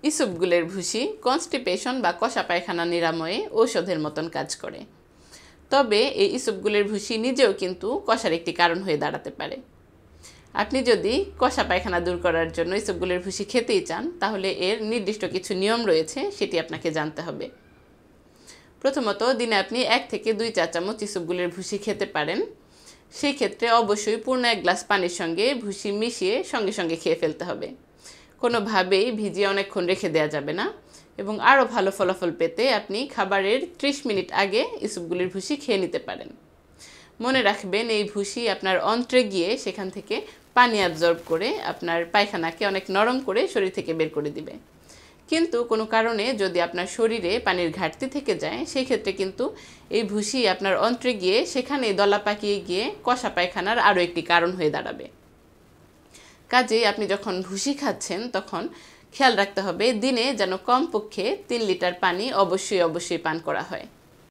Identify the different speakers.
Speaker 1: ইসবগুলের ভুসি কনস্টিপেশন বা কষা পায়খানা নিরাময়ে ঔষধের মতন কাজ করে। তবে এই ইসবগুলের ভুসি নিজেও কিন্তু কষার একটি কারণ হয়ে দাঁড়াতে পারে। আপনি যদি কষা পায়খানা দূর করার জন্য ইসবগুলের ভুসি খেতেই চান, তাহলে এর নির্দিষ্ট কিছু নিয়ম রয়েছে, সেটি আপনাকে জানতে হবে। প্রথমত, দিনে আপনি 1 থেকে 2 চা চামচ ইসবগুলের ভুসি খেতে পারেন। সেই ক্ষেত্রে অবশ্যই পূর্ণ 1 গ্লাস পানির সঙ্গে ভুসি মিশিয়ে সঙ্গে সঙ্গে খেয়ে ফেলতে হবে। কোনোভাবেই ভিজিয়ে অনেকক্ষণ রেখে দেওয়া যাবে না। এবং আরও ভালো ফলাফল পেতে আপনি খাবারের 30 মিনিট আগে ইসবগুলের ভুসি খেয়ে নিতে পারেন। মনে রাখবেন, এই ভুসি আপনার অন্ত্রে গিয়ে সেখান থেকে পানি অ্যাবজর্ব করে আপনার পায়খানাকে অনেক নরম করে শরীর থেকে বের করে দিবে। কিন্তু কোনো কারণে যদি আপনার শরীরে পানির ঘাটতি থেকে যায়, সেই ক্ষেত্রে কিন্তু এই ভুসি আপনার অন্ত্রে গিয়ে সেখানে দলা পাকিয়ে গিয়ে কষা পায়খানার আরও একটি কারণ হয়ে দাঁড়াবে। কাজেই আপনি যখন ভুসি খাচ্ছেন তখন খেয়াল রাখতে হবে দিনে যেন কমপক্ষে 3 লিটার পানি অবশ্যই পান করা হয়।